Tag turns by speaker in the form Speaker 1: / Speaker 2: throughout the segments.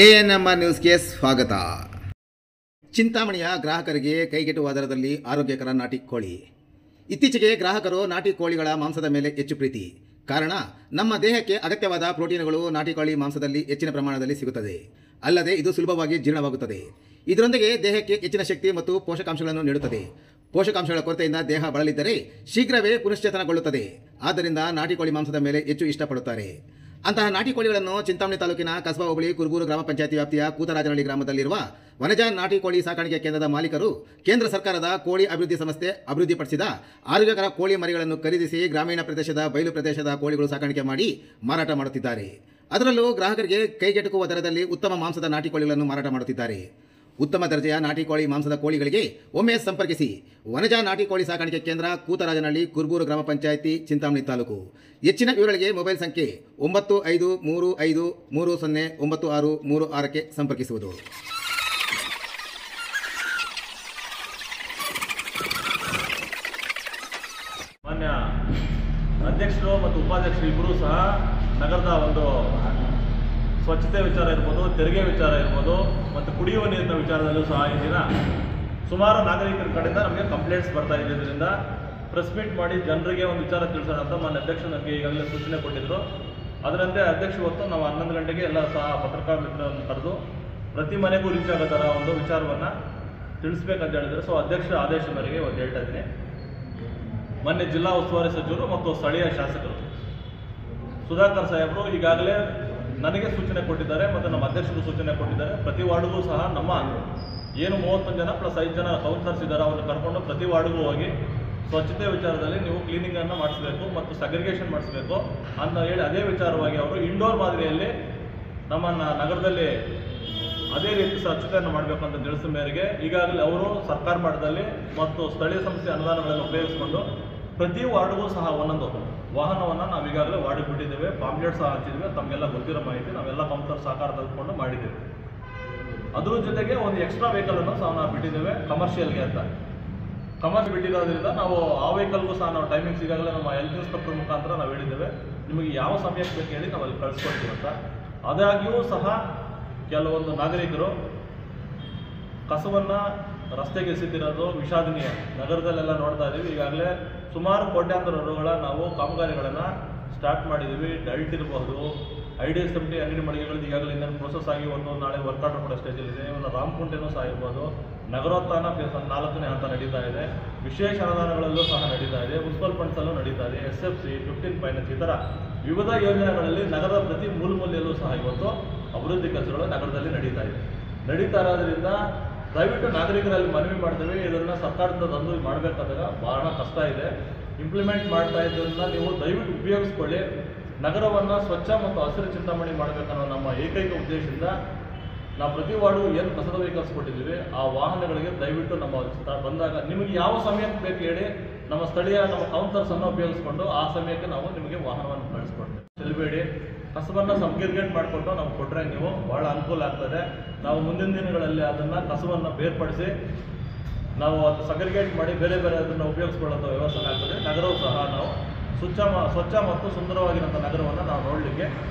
Speaker 1: ANMR ನ್ಯೂಸ್ಗೆ ಸ್ವಾಗತ. ಚಿಂತಾಮಣಿಯ ಗ್ರಾಹಕರಿಗೆ ಕೈಗೆಟುವ ದರದಲ್ಲಿ ಆರೋಗ್ಯಕರ ನಾಟಿ ಕೋಳಿ. ಇತ್ತೀಚೆಗೆ ಗ್ರಾಹಕರು ನಾಟಿ ಕೋಳಿಗಳ ಮಾಂಸದ ಮೇಲೆ ಹೆಚ್ಚು ಪ್ರೀತಿ. ಕಾರಣ, ನಮ್ಮ ದೇಹಕ್ಕೆ ಅಗತ್ಯವಾದ ಪ್ರೋಟೀನುಗಳು ನಾಟಿ ಕೋಳಿ ಮಾಂಸದಲ್ಲಿ ಹೆಚ್ಚಿನ ಪ್ರಮಾಣದಲ್ಲಿ ಸಿಗುತ್ತದೆ. ಅಲ್ಲದೆ ಇದು ಸುಲಭವಾಗಿ ಜೀರ್ಣವಾಗುತ್ತದೆ. ಇದರೊಂದಿಗೆ ದೇಹಕ್ಕೆ ಹೆಚ್ಚಿನ ಶಕ್ತಿ ಮತ್ತು ಪೋಷಕಾಂಶಗಳನ್ನು ನೀಡುತ್ತದೆ. ಪೋಷಕಾಂಶಗಳ ಕೊರತೆಯಿಂದ ದೇಹ ಬಳಲಿದ್ದರೆ ಶೀಘ್ರವೇ ಪುನಶ್ಚೇತನಗೊಳ್ಳುತ್ತದೆ. ಆದ್ದರಿಂದ ನಾಟಿ ಕೋಳಿ ಮಾಂಸದ ಮೇಲೆ ಹೆಚ್ಚು ಇಷ್ಟಪಡುತ್ತಾರೆ. ಅಂತಹ ನಾಟಿ ಕೋಳಿಗಳನ್ನು ಚಿಂತಾಮಣಿ ತಾಲೂಕಿನ ಕಸಬಾ ಹೋಬಳಿ ಕುರುಬೂರು ಗ್ರಾಮ ಪಂಚಾಯತಿ ವ್ಯಾಪ್ತಿಯ ಕೂತರಾಜನಹಳ್ಳಿ ಗ್ರಾಮದಲ್ಲಿರುವ ವನಜಾ ನಾಟಿ ಕೋಳಿ ಸಾಕಾಣಿಕೆ ಕೇಂದ್ರದ ಮಾಲೀಕರು ಕೇಂದ್ರ ಸರ್ಕಾರದ ಕೋಳಿ ಅಭಿವೃದ್ಧಿ ಸಂಸ್ಥೆ ಅಭಿವೃದ್ಧಿಪಡಿಸಿದ ಆರೋಗ್ಯಕರ ಕೋಳಿ ಮರಿಗಳನ್ನು ಖರೀದಿಸಿ ಗ್ರಾಮೀಣ ಪ್ರದೇಶದ ಬಯಲು ಪ್ರದೇಶದ ಕೋಳಿಗಳು ಸಾಕಾಣಿಕೆ ಮಾಡಿ ಮಾರಾಟ ಮಾಡುತ್ತಿದ್ದಾರೆ. ಅದರಲ್ಲೂ ಗ್ರಾಹಕರಿಗೆ ಕೈಗೆಟುಕುವ ದರದಲ್ಲಿ ಉತ್ತಮ ಮಾಂಸದ ನಾಟಿ ಕೋಳಿಗಳನ್ನು ಮಾರಾಟ ಮಾಡುತ್ತಿದ್ದಾರೆ. ಉತ್ತಮ ದರ್ಜೆಯ ನಾಟಿ ಕೋಳಿ ಮಾಂಸದ ಕೋಳಿಗಳಿಗೆ ಒಮ್ಮೆ ಸಂಪರ್ಕಿಸಿ. ವನಜಾ ನಾಟಿ ಕೋಳಿ ಸಾಕಾಣಿಕೆ ಕೇಂದ್ರ, ಕೂತರಾಜನಹಳ್ಳಿ, ಕುರುಬೂರು ಗ್ರಾಮ ಪಂಚಾಯತಿ, ಚಿಂತಾಮಣಿ ತಾಲೂಕು. ಹೆಚ್ಚಿನ ವಿವರಗಳಿಗೆ ಮೊಬೈಲ್ ಸಂಖ್ಯೆ 9535309636ಕ್ಕೆ ಸಂಪರ್ಕಿಸುವುದು.
Speaker 2: ಮಾನ್ಯ ಅಧ್ಯಕ್ಷರು ಮತ್ತು ಉಪಾಧ್ಯಕ್ಷರು ಇಬ್ಬರೂ ಸಹ ನಗರದ ಒಂದು ಸ್ವಚ್ಛತೆ ವಿಚಾರ ಇರ್ಬೋದು, ತೆರಿಗೆ ವಿಚಾರ ಇರ್ಬೋದು ಮತ್ತು ಕುಡಿಯುವ ನೀರಿನ ವಿಚಾರದಲ್ಲೂ ಸಹ ಈ ದಿನ ಸುಮಾರು ನಾಗರಿಕರ ಕಡೆಯಿಂದ ನಮಗೆ ಕಂಪ್ಲೇಂಟ್ಸ್ ಬರ್ತಾ ಇರೋದ್ರಿಂದ ಪ್ರೆಸ್ ಮೀಟ್ ಮಾಡಿ ಜನರಿಗೆ ಒಂದು ವಿಚಾರ ತಿಳಿಸೋಣ ಅಂತ ಮಾನ್ಯ ಅಧ್ಯಕ್ಷರು ನಮಗೆ ಈಗಾಗಲೇ ಸೂಚನೆ ಕೊಟ್ಟಿದ್ದರು. ಅದರಂತೆ ಅಧ್ಯಕ್ಷರು ಹೊತ್ತು ನಾವು 11 ಗಂಟೆಗೆ ಎಲ್ಲ ಸಹ ಪತ್ರಕರ್ತರ ಮಿತ್ರರನ್ನು ಕರೆದು ಪ್ರತಿ ಮನೆಗೂ ರೀಚ್ ಆಗೋ ಥರ ಒಂದು ವಿಚಾರವನ್ನು ತಿಳಿಸ್ಬೇಕಂತ ಹೇಳಿದ್ರು. ಸೊ ಅಧ್ಯಕ್ಷರ ಆದೇಶ ಮೇರೆಗೆ ಒಂದು ಹೇಳ್ತಾ ಇದ್ದೀನಿ. ಮೊನ್ನೆ ಜಿಲ್ಲಾ ಉಸ್ತುವಾರಿ ಸಚಿವರು ಮತ್ತು ಸ್ಥಳೀಯ ಶಾಸಕರು ಸುಧಾಕರ್ ಸಾಹೇಬರು ಈಗಾಗಲೇ ನನಗೆ ಸೂಚನೆ ಕೊಟ್ಟಿದ್ದಾರೆ ಮತ್ತು ನಮ್ಮ ಅಧ್ಯಕ್ಷರು ಸೂಚನೆ ಕೊಟ್ಟಿದ್ದಾರೆ. ಪ್ರತಿ ವಾರ್ಡ್ಗೂ ಸಹ ನಮ್ಮ ಏನು 31 ಜನ ಪ್ಲಸ್ 5 ಜನ ಕೌನ್ಸಿಲರ್ಸ್ ಇದ್ದಾರೆ, ಅವ್ರನ್ನ ಕರ್ಕೊಂಡು ಪ್ರತಿ ವಾರ್ಡ್ಗೂ ಹೋಗಿ ಸ್ವಚ್ಛತೆ ವಿಚಾರದಲ್ಲಿ ನೀವು ಕ್ಲೀನಿಂಗನ್ನು ಮಾಡಿಸಬೇಕು ಮತ್ತು ಸಗ್ರಿಗೇಷನ್ ಮಾಡಿಸಬೇಕು ಅಂತ ಹೇಳಿ ಅದೇ ವಿಚಾರವಾಗಿ ಅವರು ಇಂಡೋರ್ ಮಾದರಿಯಲ್ಲಿ ನಮ್ಮನ್ನು ನಗರದಲ್ಲಿ ಅದೇ ರೀತಿ ಸ್ವಚ್ಛತೆಯನ್ನು ಮಾಡಬೇಕು ಅಂತ ತಿಳಿಸಿದ ಮೇರೆಗೆ ಈಗಾಗಲೇ ಅವರು ಸರ್ಕಾರ ಮಟ್ಟದಲ್ಲಿ ಮತ್ತು ಸ್ಥಳೀಯ ಸಂಸ್ಥೆ ಅನುದಾನಗಳನ್ನು ಉಪಯೋಗಿಸಿಕೊಂಡು ಪ್ರತಿ ವಾರ್ಡ್ಗೂ ಸಹ ಒಂದೊಂದು ವಾಹನವನ್ನು ನಾವು ಈಗಾಗಲೇ ವಾರ್ಡಿಗೆ ಬಿಟ್ಟಿದ್ದೇವೆ. ಪಾಂಪ್ಲೆಟ್ ಸಹ ಹಂಚಿದ್ದೇವೆ. ತಮಗೆಲ್ಲ ಗೊತ್ತಿರೋ ಮಾಹಿತಿ ನಾವೆಲ್ಲ ಕೌನ್ಸಿಲರ್ ಸಹಕಾರ ತೆಗೆದುಕೊಂಡು ಮಾಡಿದ್ದೇವೆ. ಅದ್ರ ಜೊತೆಗೆ ಒಂದು ಎಕ್ಸ್ಟ್ರಾ ವೆಹಿಕಲನ್ನು ಸಹ ನಾವು ಬಿಟ್ಟಿದ್ದೇವೆ ಕಮರ್ಷಿಯಲ್ಗೆ ಅಂತ. ಕಮರ್ಷಿಯಲ್ ಬಿಟ್ಟಿರೋದ್ರಿಂದ ನಾವು ಆ ವೆಹಿಕಲ್ಗೂ ಸಹ ನಾವು ಟೈಮಿಂಗ್ಸ್ ಈಗಾಗಲೇ ನಮ್ಮ ಹೆಲ್ತ್ ಇನ್ಸ್ಪೆಕ್ಟರ್ ಮುಖಾಂತರ ನಾವು ಹೇಳಿದ್ದೇವೆ, ನಿಮಗೆ ಯಾವ ಸಮಯಕ್ಕೆ ಬೇಕು ಹೇಳಿ ನಾವು ಅಲ್ಲಿ ಕಳಿಸ್ಕೊಡ್ತೀವಿ ಅಂತ. ಆದಾಗ್ಯೂ ಸಹ ಕೆಲವೊಂದು ನಾಗರಿಕರು ಕಸವನ್ನು ರಸ್ತೆಗೆ ಎಸೆತಿರೋದು ವಿಷಾದನೀಯ. ನಗರದಲ್ಲೆಲ್ಲ ನೋಡ್ತಾ ಇದ್ದೀವಿ. ಈಗಾಗಲೇ ಸುಮಾರು ಕೋಟ್ಯಾಂತರ ರುಗಳ ನಾವು ಕಾಮಗಾರಿಗಳನ್ನು ಸ್ಟಾರ್ಟ್ ಮಾಡಿದ್ದೀವಿ. ಡಲ್ಟ್ ಇರಬಹುದು, IDSMT ಅಂಗಡಿ ಮಳಿಗೆಗಳದ್ದು ಈಗಾಗಲೇ ಇನ್ನೇನು ಪ್ರೋಸೆಸ್ ಆಗಿ ಒಂದು ನಾಳೆ ವರ್ಕ್ ಆರ್ಡರ್ ಕೊಡೋ ಸ್ಟೇಜಲ್ಲಿದೆ. ಇವನು ರಾಮಕುಂಟೆನೂ ಸಹ ಇರ್ಬೋದು. ನಗರೋತ್ಥಾನ 4ನೇ ಹಂತ ನಡೀತಾ ಇದೆ. ವಿಶೇಷ ಅನುದಾನಗಳಲ್ಲೂ ಸಹ ನಡೀತಾ ಇದೆ. ಮುನ್ಸಿಪಲ್ ಫಂಡ್ಸಲ್ಲೂ ನಡೀತಾ ಇದೆ. SFC 15 ಫೈನಾನ್ಸ್ ಈ ಥರ ವಿವಿಧ ಯೋಜನೆಗಳಲ್ಲಿ ನಗರದ ಪ್ರತಿ ಮೂಲೆಯಲ್ಲೂ ಸಹ ಇವತ್ತು ಅಭಿವೃದ್ಧಿ ಕೆಲಸಗಳು ನಗರದಲ್ಲಿ ನಡೀತಾ ಇರೋದ್ರಿಂದ ದಯವಿಟ್ಟು ನಾಗರಿಕರಲ್ಲಿ ಮನವಿ ಮಾಡ್ತೇವೆ, ಇದನ್ನು ಸರ್ಕಾರದಿಂದ ತಂದು ಮಾಡಬೇಕಾದಾಗ ಬಹಳ ಕಷ್ಟ ಇದೆ. ಇಂಪ್ಲಿಮೆಂಟ್ ಮಾಡ್ತಾ ಇದ್ದದನ್ನ ನೀವು ದಯವಿಟ್ಟು ಉಪಯೋಗಿಸ್ಕೊಳ್ಳಿ. ನಗರವನ್ನು ಸ್ವಚ್ಛ ಮತ್ತು ಹಸಿರು ಚಿಂತಾಮಣಿ ಮಾಡಬೇಕನ್ನೋ ನಮ್ಮ ಏಕೈಕ ಉದ್ದೇಶದಿಂದ ನಾವು ಪ್ರತಿ ವಾರ್ಡ್ಗೂ ಏನು ಕಸದ ವೆಹಿಕಲ್ಸ್ ಕೊಟ್ಟಿದ್ದೀವಿ ಆ ವಾಹನಗಳಿಗೆ ದಯವಿಟ್ಟು ನಮ್ಮ ಬಂದಾಗ ನಿಮಗೆ ಯಾವ ಸಮಯಕ್ಕೆ ಬೇಕು ಹೇಳಿ ನಮ್ಮ ಸ್ಥಳೀಯ ನಮ್ಮ ಕೌನ್ಸಿಲರ್ಸನ್ನು ಉಪಯೋಗಿಸ್ಕೊಂಡು ಆ ಸಮಯಕ್ಕೆ ನಾವು ನಿಮಗೆ ವಾಹನವನ್ನು ಕಳಿಸ್ಕೊಡ್ತೇವೆ. ಚೆಲ್ಲಬೇಡಿ. ಕಸವನ್ನು ಸಬ್ಗ್ರಿಗೇಟ್ ಮಾಡಿಕೊಂಡು ನಾವು ಕೊಟ್ಟರೆ ನೀವು ಭಾಳ ಅನುಕೂಲ ಆಗ್ತದೆ. ನಾವು ಮುಂದಿನ ದಿನಗಳಲ್ಲಿ ಅದನ್ನು ಕಸವನ್ನು ಬೇರ್ಪಡಿಸಿ ನಾವು ಅದು ಸಗ್ರಿಗೇಟ್ ಮಾಡಿ ಬೇರೆ ಅದನ್ನು ಉಪಯೋಗಿಸ್ಕೊಳ್ಳೋಂಥ ವ್ಯವಸ್ಥೆ ಆಗ್ತದೆ. ನಗರವು ಸಹ ನಾವು ಸ್ವಚ್ಛ ಮತ್ತು ಸುಂದರವಾಗಿರೋಂಥ ನಗರವನ್ನು ನಾವು ನೋಡಲಿಕ್ಕೆ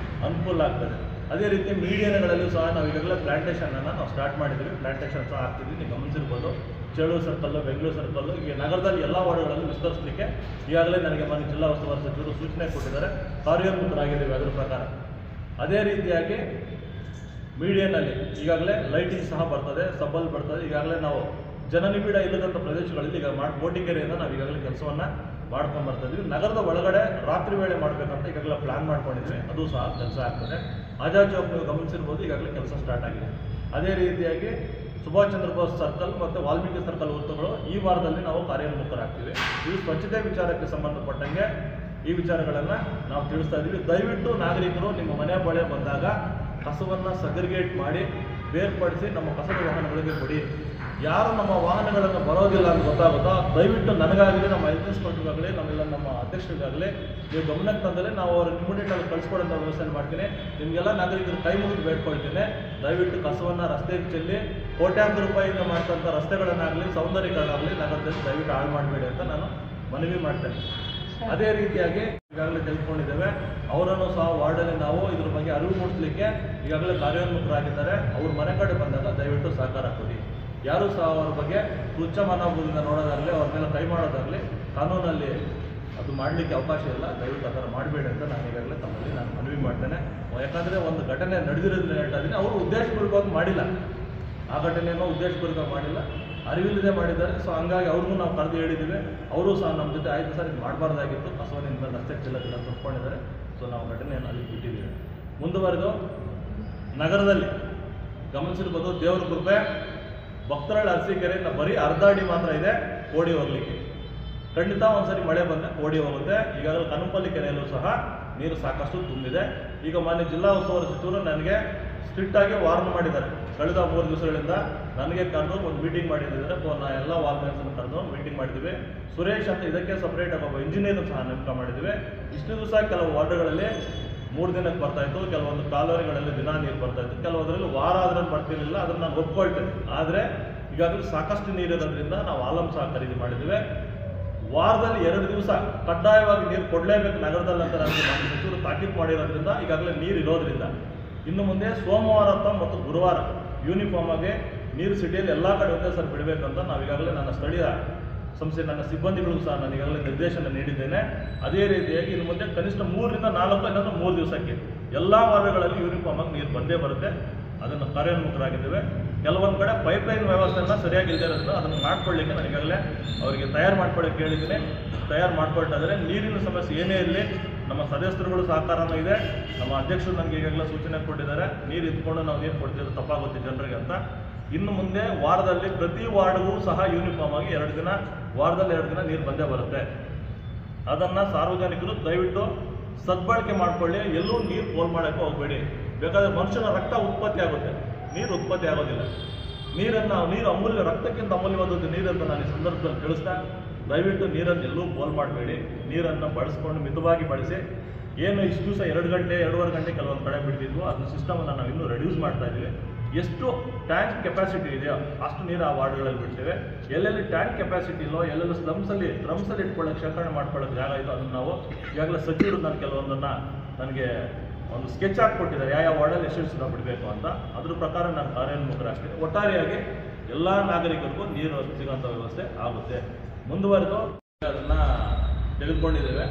Speaker 2: ಅನುಕೂಲ ಆಗ್ತದೆ. ಅದೇ ರೀತಿ ಮೀಡಿಯಾಗಳಲ್ಲಿ ಸಹ ನಾವು ಈಗಾಗಲೇ ಪ್ಲಾಂಟೇಷನನ್ನು ನಾವು ಸ್ಟಾರ್ಟ್ ಮಾಡಿದ್ದೀವಿ. ಪ್ಲಾಂಟೇಷನ್ ಸಹ ಆಗ್ತಿದ್ವಿ, ನೀವು ಗಮನಿಸಿರ್ಬೋದು. ಚೇಳೂರು ಸರ್ಕಲ್ಲು, ಬೆಂಗಳೂರು ಸರ್ಕಲ್ಲು, ಈಗ ನಗರದಲ್ಲಿ ಎಲ್ಲ ವಾರ್ಡ್ಗಳಲ್ಲಿ ವಿಸ್ತರಿಸಲಿಕ್ಕೆ ಈಗಾಗಲೇ ನನಗೆ ಮೊನ್ನೆ ಜಿಲ್ಲಾ ಉಸ್ತುವಾರಿ ಸಚಿವರು ಸೂಚನೆ ಕೊಟ್ಟಿದ್ದಾರೆ. ಕಾರ್ಯೋನ್ಮುಖರಾಗಿದ್ದೀವಿ ಅದರ ಪ್ರಕಾರ. ಅದೇ ರೀತಿಯಾಗಿ ಮೀಡಿಯಾನಲ್ಲಿ ಈಗಾಗಲೇ ಲೈಟಿಂಗ್ ಸಹ ಬರ್ತದೆ, ಸಬ್ಬಲ್ ಬರ್ತದೆ. ಈಗಾಗಲೇ ನಾವು ಜನನಿಬಿಡ ಇಲ್ಲದಂಥ ಪ್ರದೇಶಗಳಲ್ಲಿ ಈಗ ಬೋಟಿಕೆರೆಯಿಂದ ನಾವು ಈಗಾಗಲೇ ಕೆಲಸವನ್ನು ಮಾಡ್ಕೊಂಡು ಬರ್ತಾ ಇದ್ದೀವಿ. ನಗರದ ಒಳಗಡೆ ರಾತ್ರಿ ವೇಳೆ ಮಾಡಬೇಕಂತ ಈಗಾಗಲೇ ಪ್ಲಾನ್ ಮಾಡ್ಕೊಂಡಿದ್ವಿ. ಅದು ಸಹ ಕೆಲಸ ಆಗ್ತದೆ. ಆಜಾದ್ ಚೌಕ್ ನೀವು ಗಮನಿಸಿರ್ಬೋದು, ಈಗಾಗಲೇ ಕೆಲಸ ಸ್ಟಾರ್ಟ್ ಆಗಿದೆ. ಅದೇ ರೀತಿಯಾಗಿ ಸುಭಾಷ್ ಚಂದ್ರ ಬೋಸ್ ಸರ್ಕಲ್ ಮತ್ತು ವಾಲ್ಮೀಕಿ ಸರ್ಕಲ್ ವೃತ್ತಗಳು ಈ ವಾರದಲ್ಲಿ ನಾವು ಕಾರ್ಯೋನ್ಮುಖರಾಗ್ತೀವಿ. ಈ ಸ್ವಚ್ಛತೆ ವಿಚಾರಕ್ಕೆ ಸಂಬಂಧಪಟ್ಟಂಗೆ ಈ ವಿಚಾರಗಳನ್ನು ನಾವು ತಿಳಿಸ್ತಾ ಇದ್ದೀವಿ. ದಯವಿಟ್ಟು ನಾಗರಿಕರು ನಿಮ್ಮ ಮನೆ ಬಳಿ ಬಂದಾಗ ಕಸವನ್ನು ಸಗ್ರಿಗೇಟ್ ಮಾಡಿ ಬೇರ್ಪಡಿಸಿ ನಮ್ಮ ಕಸದ ವಾಹನಗಳಿಗೆ ಕೊಡಿ. ಯಾರು ನಮ್ಮ ವಾಹನಗಳನ್ನು ಬರೋದಿಲ್ಲ ಅಂತ ಗೊತ್ತಾಗುತ್ತಾ ದಯವಿಟ್ಟು ನನಗಾಗಲಿ, ನಮ್ಮ ಹೆಲ್ತ್ ಇನ್ಸ್ಪೆಕ್ಟರ್ಗಾಗಲಿ, ನಮ್ಮ ಅಧ್ಯಕ್ಷರಿಗಾಗಲಿ ನೀವು ಗಮನಕ್ಕೆ ತಂದರೆ ನಾವು ಅವ್ರಿಗೆ ಇಮಿಡಿಯೇಟಾಗಿ ಕಳಿಸ್ಕೊಡೋಂಥ ವ್ಯವಸ್ಥೆ ಮಾಡ್ತೀನಿ. ನಿಮಗೆಲ್ಲ ನಾಗರಿಕರು ಕೈ ಮುಗಿದು ಬೇಡ್ಕೊಳ್ತೀನಿ, ದಯವಿಟ್ಟು ಕಸವನ್ನು ರಸ್ತೆಗೆ ಚೆಲ್ಲಿ ಕೋಟ್ಯಾಂತರ ರೂಪಾಯಿಯಿಂದ ಮಾಡ್ತಂಥ ರಸ್ತೆಗಳನ್ನಾಗಲಿ ಸೌಂದರ್ಯೀಕರಣ ಆಗಲಿ ನಗರದಲ್ಲಿ ದಯವಿಟ್ಟು ಹಾಳು ಮಾಡಬೇಡಿ ಅಂತ ನಾನು ಮನವಿ ಮಾಡ್ತೇನೆ. ಅದೇ ರೀತಿಯಾಗಿ ಈಗಾಗಲೇ ತೆಗೆದುಕೊಂಡಿದ್ದೇವೆ. ಅವರನ್ನು ಸಹ ವಾರ್ಡಲ್ಲಿ ನಾವು ಇದ್ರ ಬಗ್ಗೆ ಅರಿವು ಮೂಡಿಸಲಿಕ್ಕೆ ಈಗಾಗಲೇ ಕಾರ್ಯೋನ್ಮುಖರಾಗಿದ್ದಾರೆ. ಅವ್ರ ಮನೆ ಕಡೆ ಬಂದಾಗ ದಯವಿಟ್ಟು ಸಹಕಾರ ಕೊಡಿ. ಯಾರೂ ಸಹ ಅವರ ಬಗ್ಗೆ ತುಚ್ಛ ಮನೋಭಾವದಿಂದ ನೋಡೋದಾಗಲಿ, ಅವ್ರ ಮೇಲೆ ಕೈ ಮಾಡೋದಾಗಲಿ ಕಾನೂನಲ್ಲಿ ಅದು ಮಾಡಲಿಕ್ಕೆ ಅವಕಾಶ ಇಲ್ಲ. ದಯವಿಟ್ಟು ಆ ಥರ ಮಾಡಬೇಡಿ ಅಂತ ನಾನು ಈಗಾಗಲೇ ತಮ್ಮಲ್ಲಿ ನಾನು ಮನವಿ ಮಾಡ್ತೇನೆ. ಯಾಕಂದರೆ ಒಂದು ಘಟನೆ ನಡೆದಿರೋದನ್ನ ಹೇಳ್ತಾ ಇದ್ದೀನಿ. ಅವರು ಉದ್ದೇಶಪೂರ್ವಕವಾಗಿ ಮಾಡಿಲ್ಲ, ಆ ಘಟನೆಯನ್ನು ಉದ್ದೇಶಪೂರ್ವಕವಾಗಿ ಮಾಡಿಲ್ಲ, ಅರಿವಿಲ್ಲದೆ ಮಾಡಿದ್ದಾರೆ. ಸೊ ಹಂಗಾಗಿ ಅವ್ರಿಗೂ ನಾವು ಕರೆದು ಹೇಳಿದ್ದೀವಿ. ಅವರು ಸಹ ನಮ್ಮ ಜೊತೆ ಆಯಿತು ಸರ್ ಇದು ಮಾಡಬಾರ್ದಾಗಿತ್ತು, ಕಸವನಿಂದ ರಸ್ತೆ ಚಿಲ್ಲಕ್ಕೆಲ್ಲ ತುಂಬಿಕೊಂಡಿದ್ದಾರೆ. ಸೊ ನಾವು ಘಟನೆಯನ್ನು ಅಲ್ಲಿ ಬಿಟ್ಟಿದ್ದೀವಿ. ಮುಂದುವರೆದು ನಗರದಲ್ಲಿ ಗಮನಿಸಿರ್ಬೋದು, ದೇವ್ರ ಕೃಪೆ ಭಕ್ತರಳ್ಳಿ ಅರಸೀಕೆರೆಯಿಂದ ಬರೀ ಅರ್ಧ ಅಡಿ ಮಾತ್ರ ಇದೆ ಕೋಡಿ ಹೋಗ್ಲಿಕ್ಕೆ. ಖಂಡಿತ ಒಂದ್ಸರಿ ಮಳೆ ಬಂದರೆ ಕೋಡಿ ಹೋಗುತ್ತೆ. ಈಗಾಗಲೇ ಕನಂಪಲ್ಲಿ ಕೆರೆಯಲ್ಲೂ ಸಹ ನೀರು ಸಾಕಷ್ಟು ತುಂಬಿದೆ. ಈಗ ಮಾನ್ಯ ಜಿಲ್ಲಾ ಉಸ್ತುವಾರಿ ಸಚಿವರು ನನಗೆ ಸ್ಟ್ರಿಕ್ಟ್ ಆಗಿ ವಾರ್ನ್ ಮಾಡಿದ್ದಾರೆ. ಕಳೆದ 3 ದಿವಸಗಳಿಂದ ನನಗೆ ಕರೆದು ಒಂದು ಮೀಟಿಂಗ್ ಮಾಡಿದ್ದಾರೆ. ಎಲ್ಲ ವಾಲ್ಮೆನ್ಸನ್ನು ಕರೆದು ಮೀಟಿಂಗ್ ಮಾಡಿದ್ದೀವಿ. ಸುರೇಶ್ ಅಂತ ಇದಕ್ಕೆ ಸಪ್ರೇಟಾಗಿ ಒಬ್ಬ ಇಂಜಿನಿಯರ್ ಸಹ ನೇಮಕ ಮಾಡಿದ್ದೀವಿ. ಇಷ್ಟು ದಿವಸ ಕೆಲವು ವಾರ್ಡ್ಗಳಲ್ಲಿ 3 ದಿನಕ್ಕೆ ಬರ್ತಾಯಿತ್ತು, ಕೆಲವೊಂದು ಕಾಲುವೆಗಳಲ್ಲಿ ದಿನ ನೀರು ಬರ್ತಾಯಿತ್ತು, ಕೆಲವೊಂದರಲ್ಲಿ ವಾರ ಆದ್ರೂ ಬರ್ತಿರಲಿಲ್ಲ. ಅದನ್ನು ನಾನು ಒಪ್ಕೊಳ್ತೇನೆ. ಆದರೆ ಈಗಾಗಲೇ ಸಾಕಷ್ಟು ನೀರಿರೋದ್ರಿಂದ ನಾವು ಆಲಂ ಸಹ ಖರೀದಿ ಮಾಡಿದ್ದೀವಿ. ವಾರದಲ್ಲಿ 2 ದಿವಸ ಕಡ್ಡಾಯವಾಗಿ ನೀರು ಕೊಡಲೇಬೇಕು ನಗರದಲ್ಲಿ ಅಂತ ನನಗೆ ನಮ್ಮ ಸಚಿವರು ತಾಕೀತು ಮಾಡಿರೋದ್ರಿಂದ ಈಗಾಗಲೇ ನೀರು ಇರೋದ್ರಿಂದ ಇನ್ನು ಮುಂದೆ ಸೋಮವಾರ ಮತ್ತು ಗುರುವಾರ ಯೂನಿಫಾರ್ಮ್ ಆಗಿ ನೀರು ಸಿಟಿಯಲ್ಲಿ ಎಲ್ಲ ಕಡೆ ಒಂದೇ ಸರ್ ಬಿಡಬೇಕಂತ ನಾವು ಈಗಾಗಲೇ ನನ್ನ ಸ್ಥಳೀಯ ಸಂಸ್ಥೆ ನನ್ನ ಸಿಬ್ಬಂದಿಗಳಿಗೂ ಸಹ ನಾನು ಈಗಾಗಲೇ ನಿರ್ದೇಶನ ನೀಡಿದ್ದೇನೆ. ಅದೇ ರೀತಿಯಾಗಿ ಇನ್ನು ಮುಂದೆ ಕನಿಷ್ಠ 3 ರಿಂದ 4 ಇಲ್ಲಾಂದ್ರೆ 3 ದಿವಸಕ್ಕೆ ಎಲ್ಲ ವಾರ್ಡ್ಗಳಲ್ಲಿ ಯೂನಿಫಾರ್ಮ್ ಆಗಿ ನೀರು ಬಂದೇ ಬರುತ್ತೆ. ಅದನ್ನು ಕಾರ್ಯೋನ್ಮುಖರಾಗಿದ್ದೇವೆ. ಕೆಲವೊಂದು ಕಡೆ ಪೈಪ್ಲೈನ್ ವ್ಯವಸ್ಥೆಯನ್ನು ಸರಿಯಾಗಿ ಇಲ್ಲದಿರೋದ್ರಿಂದ ಅದನ್ನು ಮಾಡ್ಕೊಳ್ಳಿಕ್ಕೆ ನಾನು ಈಗಾಗಲೇ ಅವರಿಗೆ ತಯಾರು ಮಾಡ್ಕೊಳ್ಳೋಕೆ ಹೇಳಿದ್ದೀನಿ. ತಯಾರು ಮಾಡ್ಕೊಳ್ತಾ ಇದ್ದಾರೆ. ನೀರಿನ ಸಮಸ್ಯೆ ಏನೇ ಇರಲಿ ನಮ್ಮ ಸದಸ್ಯರುಗಳು ಸಹಕಾರನೂ ಇದೆ. ನಮ್ಮ ಅಧ್ಯಕ್ಷರು ನನಗೆ ಈಗಾಗಲೇ ಸೂಚನೆ ಕೊಟ್ಟಿದ್ದಾರೆ. ನೀರು ಇದ್ಕೊಂಡು ನಾವು ನೀರು ಕೊಡ್ತಿದ್ರೆ ತಪ್ಪಾಗುತ್ತೆ ಜನರಿಗೆ ಅಂತ. ಇನ್ನು ಮುಂದೆ ವಾರದಲ್ಲಿ ಪ್ರತಿ ವಾರ್ಡ್ಗೂ ಸಹ ಯೂನಿಫಾರ್ಮ್ ಆಗಿ 2 ದಿನ, ವಾರದಲ್ಲಿ 2 ದಿನ ನೀರು ಬಂದೇ ಬರುತ್ತೆ. ಅದನ್ನು ಸಾರ್ವಜನಿಕರು ದಯವಿಟ್ಟು ಸದ್ಬಳಕೆ ಮಾಡ್ಕೊಳ್ಳಿ. ಎಲ್ಲೂ ನೀರು ಪೋಲ್ ಮಾಡೋಕ್ಕೆ ಹೋಗಬೇಡಿ. ಬೇಕಾದರೆ ಮನುಷ್ಯನ ರಕ್ತ ಉತ್ಪತ್ತಿ ಆಗುತ್ತೆ, ನೀರು ಉತ್ಪತ್ತಿ ಆಗೋದಿಲ್ಲ. ನೀರು ಅಮೂಲ್ಯ, ರಕ್ತಕ್ಕಿಂತ ಅಮೂಲ್ಯವಾದದ್ದು ನೀರಂತ ನಾನು ಈ ಸಂದರ್ಭದಲ್ಲಿ ತಿಳಿಸ್ತಾ, ದಯವಿಟ್ಟು ನೀರನ್ನು ಎಲ್ಲೂ ಪೋಲ್ ಮಾಡಬೇಡಿ. ನೀರನ್ನು ಬಳಸ್ಕೊಂಡು ಮಿತವಾಗಿ ಬಳಸಿ. ಏನು ಇಷ್ಟು ದಿವಸ 2 ಗಂಟೆ 2.5 ಗಂಟೆ ಕೆಲವೊಂದು ಕಡೆ ಬಿಡ್ತಿದ್ವು, ಅದನ್ನ ಸಿಸ್ಟಮನ್ನು ನಾವು ಇನ್ನೂ ರೆಡ್ಯೂಸ್ ಮಾಡ್ತಾ ಇದ್ದೀವಿ. ಎಷ್ಟು ಟ್ಯಾಂಕ್ ಕೆಪಾಸಿಟಿ ಇದೆಯೋ ಅಷ್ಟು ನೀರು ಆ ವಾರ್ಡ್ಗಳಲ್ಲಿ ಬಿಡ್ತೇವೆ. ಎಲ್ಲೆಲ್ಲಿ ಟ್ಯಾಂಕ್ ಕೆಪಾಸಿಟಿ ಇಲ್ಲೋ, ಎಲ್ಲೆಲ್ಲಿ ಡ್ರಮ್ಸಲ್ಲಿ ಇಟ್ಕೊಳ್ಳೋಕೆ ಶೇಖರಣೆ ಮಾಡ್ಕೊಳ್ಳೋಕೆ ಜಾಗ ಇತ್ತು, ಅದನ್ನು ನಾವು ಈಗಾಗಲೇ ಸಚಿವರು ನಾನು ಕೆಲವೊಂದನ್ನು ನನಗೆ ಒಂದು ಸ್ಕೆಚ್ ಹಾಕ್ಕೊಟ್ಟಿದ್ದಾರೆ ಯಾವ ವಾರ್ಡಲ್ಲಿ ಎಷ್ಟು ಬಿಡಬೇಕು ಅಂತ. ಅದ್ರ ಪ್ರಕಾರ ನಾನು ಕಾರ್ಯೋನ್ಮುಖರಾಗ್ತೀನಿ. ಒಟ್ಟಾರೆಯಾಗಿ ಎಲ್ಲ ನಾಗರಿಕರಿಗೂ ನೀರು ಸಿಗುವಂಥ ವ್ಯವಸ್ಥೆ ಆಗುತ್ತೆ. ಮುಂದುವರೆದು ಅದನ್ನು ತೆಗೆದುಕೊಂಡಿದ್ದೇವೆ.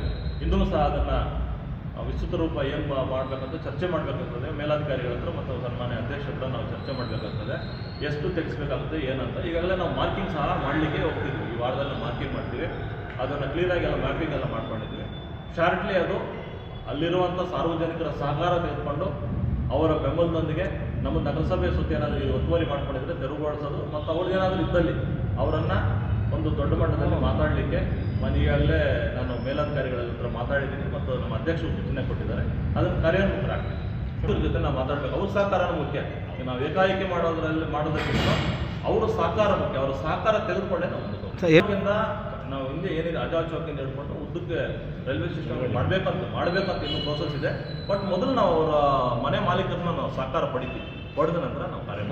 Speaker 2: ಇನ್ನೂ ಸಹ ಅದನ್ನು ವಿಸ್ತೃತ ರೂಪ ಏನು ಮಾಡಬೇಕಂತ ಚರ್ಚೆ ಮಾಡಬೇಕಾಗ್ತದೆ. ಮೇಲಾಧಿಕಾರಿಗಳ ಹತ್ರ ಮತ್ತು ಸನ್ಮಾನ್ಯ ಅಧ್ಯಕ್ಷರ ಹತ್ರ ನಾವು ಚರ್ಚೆ ಮಾಡಬೇಕಾಗ್ತದೆ. ಎಷ್ಟು ತೆಗೆಸಬೇಕಾಗುತ್ತೆ ಏನಂತ. ಈಗಾಗಲೇ ನಾವು ಮಾರ್ಕಿಂಗ್ ಸಹ ಮಾಡಲಿಕ್ಕೆ ಹೋಗ್ತಿದ್ವಿ. ಈ ವಾರದಲ್ಲಿ ಮಾರ್ಕಿಂಗ್ ಮಾಡ್ತೀವಿ. ಅದನ್ನು ಕ್ಲೀನಾಗಿ ಎಲ್ಲ ಮ್ಯಾಪಿಂಗ್ ಎಲ್ಲ ಮಾಡ್ಕೊಂಡಿದ್ವಿ. ಶಾರ್ಟ್ಲಿ ಅದು ಅಲ್ಲಿರುವಂಥ ಸಾರ್ವಜನಿಕರ ಸಹಕಾರ ತೆಗೆದುಕೊಂಡು ಅವರ ಬೆಂಬಲದೊಂದಿಗೆ ನಮ್ಮ ನಗರಸಭೆ ಸುತ್ತ ಏನಾದರೂ ಒತ್ತುವರಿ ಮಾಡ್ಕೊಂಡಿದ್ರೆ ತೆರವುಗೊಳಿಸೋದು ಮತ್ತು ಅವ್ರಿಗೇನಾದರೂ ಇದ್ದಲ್ಲಿ ಅವರನ್ನು ಒಂದು ದೊಡ್ಡ ಮಟ್ಟದಲ್ಲಿ ಮಾತಾಡಲಿಕ್ಕೆ ಈಗಾಗಲೇ ನಾನು ಮೇಲಾಧಿಕಾರಿಗಳ ಹತ್ರ ಮಾತಾಡಿದ್ದೀನಿ ಮತ್ತು ನಮ್ಮ ಅಧ್ಯಕ್ಷರು ಸೂಚನೆ ಕೊಟ್ಟಿದ್ದಾರೆ. ಅದನ್ನು ಕಾರ್ಯೋನ್ಮುಖರಾಗ್ತೀವಿ. ಇದ್ರ ಜೊತೆ ನಾವು ಮಾತಾಡಬೇಕು. ಅವ್ರ ಸಹಕಾರನೂ ಮುಖ್ಯ. ನಾವು ಏಕಾಏಕಿ ಮಾಡೋದಕ್ಕಿಂತ ಅವರು ಸಹಕಾರ ಮುಖ್ಯ. ಅವರ ಸಹಕಾರ ತೆಗೆದುಕೊಂಡೇ ನಾವು ಮುಂದಕ್ಕೆ ನಾವು ಹಿಂದೆ ಏನಿದೆ ಆಜಾದ್ ಚೌಕಿಂದ ಹಿಡ್ಕೊಂಡು ಉದ್ದಕ್ಕೆ ರೈಲ್ವೆ ಸ್ಟೇಷನ್ ಮಾಡಬೇಕಂತ ಇನ್ನೂ ಪ್ರೋಸೆಸ್ ಇದೆ. ಬಟ್ ಮೊದಲು ನಾವು ಅವರ ಮನೆ ಮಾಲೀಕರನ್ನ ನಾವು ಸಹಕಾರ ಪಡಿತೀವಿ. ಪಡೆದ ನಂತರ ನಾವು ಕಾರ್ಯ